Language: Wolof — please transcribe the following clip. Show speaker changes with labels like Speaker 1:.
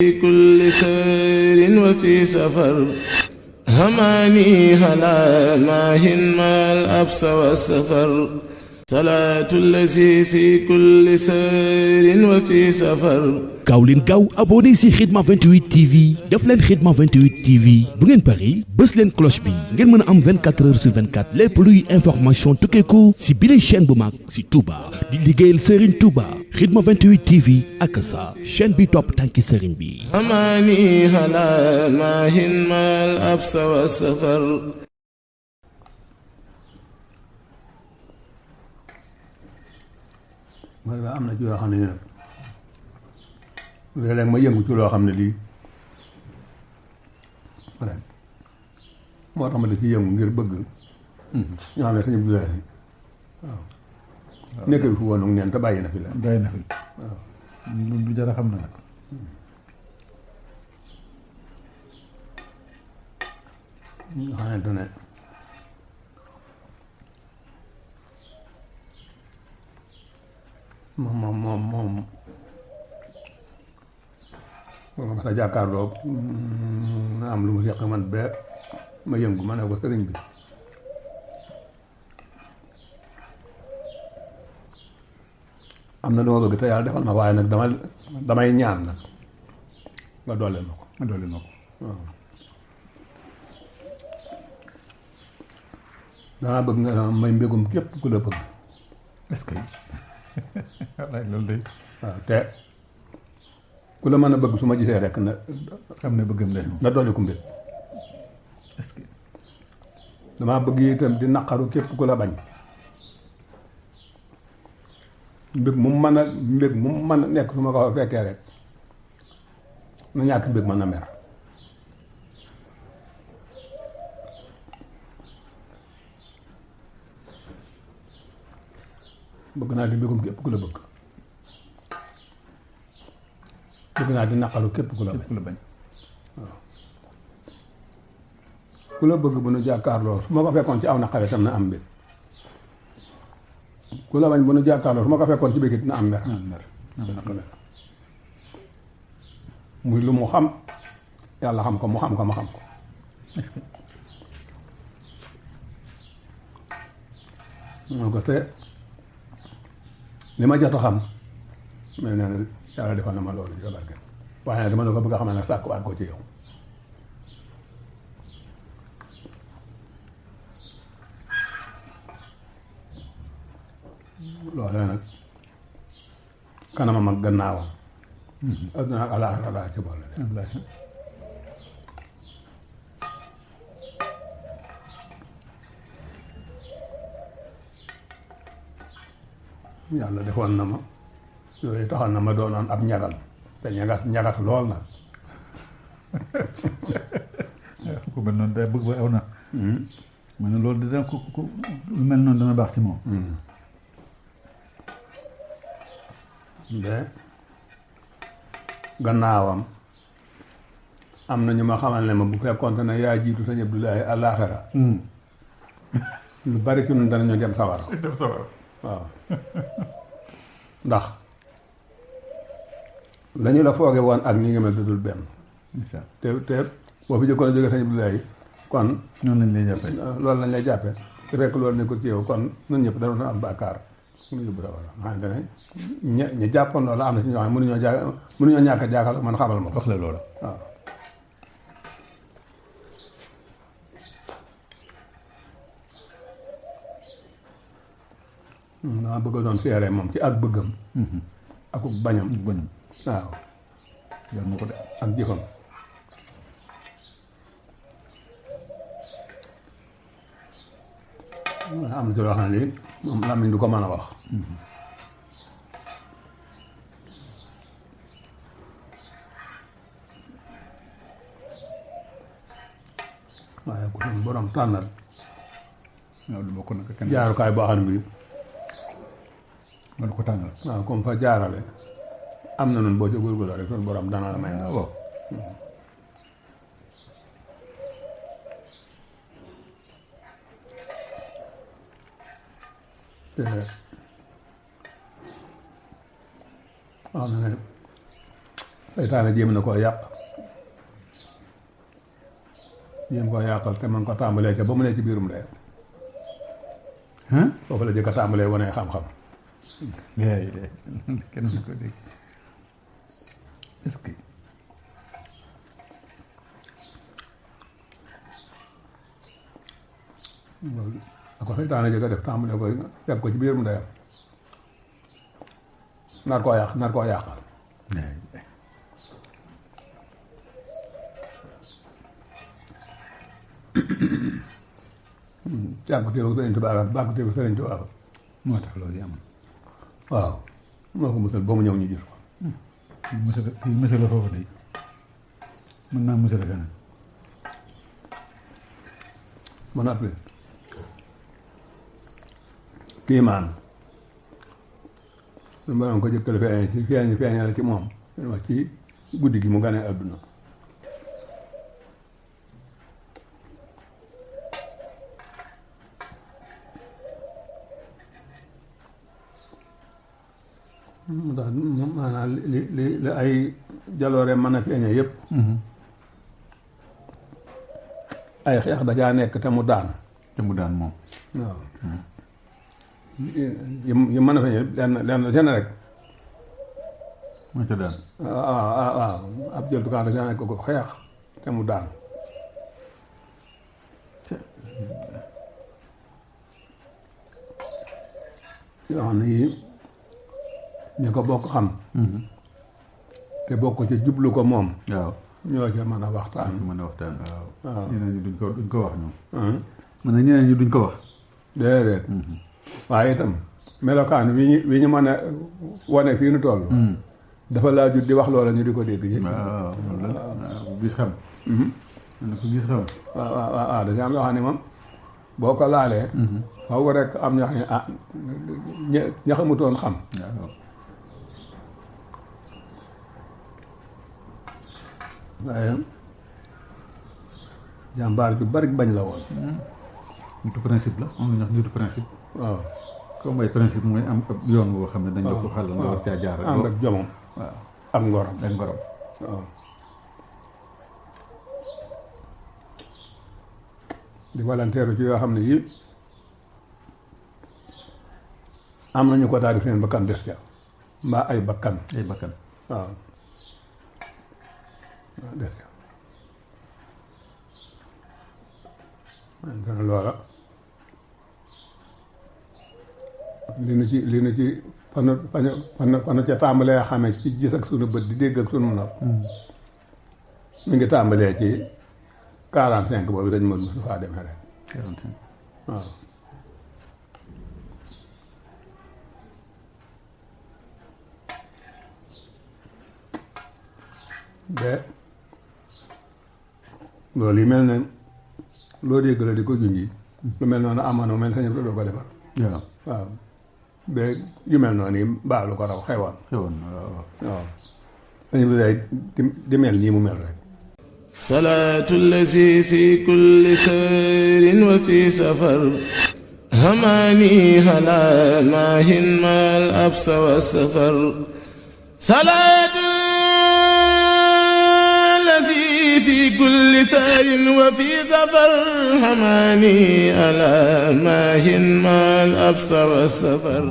Speaker 1: في كل سير وفي سفر هماني هلا ماهن ما الأبس والسفر صلاة الذي في كل سير وفي سفر.
Speaker 2: gaaw leen gaaw abonné si Khidma 28 TV def leen Khidma 28 TV bu ngeen pari bës leen cloche bi ngeen mën a am 24 heures sur 24 lépp luy information tukkeeku si bile chaîne bu mag si Touba di liggéeyal Serigne Touba Khidma 28 TV ak sa chaîne bi topp tànki Serigne bi.
Speaker 1: هماني هلا ماهن ما الأبس والسفر.
Speaker 3: mooy am na ci yoo xam ne nag léeg-léeg ma yëngu ci loo xam ne lii rek moo tax ma da ci yëngu ngir bëgg ñoo xam ne sañu bu waaw nekk bi fu woon ak neen te bàyyi na fi la
Speaker 4: bàyyi na fi
Speaker 3: waaw
Speaker 4: lu jar a xam na nag
Speaker 3: nga xamante ne moom nga mas a jàkkaarloo na am lu mu seq man ba ma yëngu ma ne ko sëriñ bi am na lu ma bëgg te yàlla defal ma waaye nag damay ñaan nag nga dooleel ma ko waaw damaa bëgg nga may mbégum képp ku la bëgg
Speaker 4: est-ce que wallaay loolu day
Speaker 3: waaw te ku la mën a bëgg su ma gisee rek na
Speaker 4: xam ne bëggam day
Speaker 3: na dolli ku mbég
Speaker 4: est-ce que
Speaker 3: damaa bëgg itam di naqaru képp ku la bañ mbég mu mën a nekk su ma ko fekkee rek na ñàkk mbég mën na mer bëgg naa di mbégum képp ku la bëgg bëgg naa di naqaru képp ku la bañ
Speaker 4: ku la bañ
Speaker 3: ku la bëgg bu nu jàkkaarloo su ma ko fekkoon ci aw naqare tam na am mbég ku la bañ bu nu jàkkaarloo su ma ko fekkoon ci bégit na am mer muy lu mu xam yàlla xam ko mu xam ko ma xam ko moo ko te li ma jot a xam mel na ne yàlla defal na ma loolu ci sa barke waaye nag dama la ko bëgg a xamal ne sàkku waat ko ci yow loolu nag kanamam ak gannaawam adduna ak alaaxira laa ci boole
Speaker 4: wallaahi
Speaker 3: yàlla defoon na ma yooyu taxal na ma doonoon ab ñagal te ñagas lool nag
Speaker 4: ku mel noonu day bëgg ba aw na ma ne loolu dina ku lu mel noonu dana baax ci moom
Speaker 3: de gannaawam am na ñu ma xamal ne ma bu fekkoon ne yaa jiitu sëñ Abdoulaye àllaaxira lu bari ci ñun danañu dem sawara waaw ndax lañu la fooge woon ak ñi ngi mel dudul benn te boo fi jëkkoon a jóge sëñ Abdoulaye kon
Speaker 4: noonu lañ lay jàppee
Speaker 3: loolu lañ lay jàppee te fekk loolu nekkul ci yow kon ñun ñëpp dana am bàkkaar mu yóbbu sawara xamante ne ñi jàppoon loolu am na ci ñoo xam ne mënuñoo ñàkk a jaaxal man xamal ma ko
Speaker 4: wax la loolu
Speaker 3: waaw dama bëgg doon seere moom ci ak bëggam ak bañam
Speaker 4: bañam
Speaker 3: waaw
Speaker 4: yor na ko de
Speaker 3: ak jëfam am na ci loo xam ne lii moom làmmiñ du ko mën a wax waaye ku suñu borom tànnal
Speaker 4: waaw du bokk nag kenn
Speaker 3: jaarukaay boo xam ne bii
Speaker 4: nga du ko tàngal
Speaker 3: waaw comme fa jaarale am na noonu boo ca góorgóorloo rek suñu borom dana la may na
Speaker 4: waaw
Speaker 3: te wax na ne seytaane jéem na koo yàq jéem koo yàqal te man ko tàmbalee ca ba mu ne ci biirum ndeyam foofu la jëkk a tàmbalee wane xam-xam
Speaker 4: kenn du ko dégg est-ce que
Speaker 3: loolu da ko seytaane jëkk a def tàmbalee ko fekk ko ci biirum ndeyam nar koo yàqal càgguteefu Sëriñ Tuubaa bàgguteefu Sëriñ Tuubaa
Speaker 4: moo tax loolu yi am
Speaker 3: waaw moo ko musal ba mu ñëw ñu gis ko
Speaker 4: kii musal la foofu de mën naa musal feneen
Speaker 3: ba noppi kiimaan su borom ko jëkkal feeñal ci moom wax ci guddi gi mu gane àdduna ndax maanaam li ay jaloore mën a feeñe yëpp ay xeex dajaa nekk te mu daan
Speaker 4: moom
Speaker 3: waaw yi mën a feeñe lenn seen rek
Speaker 4: moo ca daan
Speaker 3: waaw ab jëltukaan dajaa nekk ko xeex te mu daan yoo xam ne yii ñu ko bokk xam te bokk ci jublu ko moom
Speaker 4: waaw
Speaker 3: ñoo ca mën a waxtaan
Speaker 4: waaw ñeneen ñi duñ ko wax ñoom man na ñeneen ñi duñ ko wax
Speaker 3: déedéet waaye itam melokaan wi ñu mën a wane fii nu toll dafa laa jut di wax loola ñu di ko dégg ñi
Speaker 4: waaw gis xam man ko gis xam
Speaker 3: waaw dañu am yoo xam ne moom boo ko laalee faw rek am ñoo xam ne ña xamutoon xam waaye jàmbaar ju bari bañ la woon
Speaker 4: nitu principe la am na ñoo xam nitu principe
Speaker 3: waaw
Speaker 4: comme ay principe mooy am ab yoon boo xam ne dañ la ko xàll nga war caa jaar
Speaker 3: ànd ak jomam
Speaker 4: waaw
Speaker 3: ak ngoram waaw di volontaire ci yoo xam ne yii am nañu ko daal di seen bakkan des ca mbaa ay bakkan waaw des ca maintenant loola li nu ci fanu ca tàmbalee xame ci gis ak sunu bët di dégg ak sunu nopp mi ngi tàmbalee ci 45 boobu dañ mën su faa demee rek
Speaker 4: 45
Speaker 3: waaw de loolu yi mel ne loo dégg la di ko junji lu mel noonu amoon mel sañu doo ko defar waaw ba yu mel noonu yi baax lu ko raw xewoon waaw sañu day di mel nii mu mel rek
Speaker 1: salaatu allazi fi kulli sayrin wa fi safar hamaani hala maahin maal absa wa safar salaatu allazi fi kulli sayrin wa fi safar hamaani hala maahin maal absa wa safar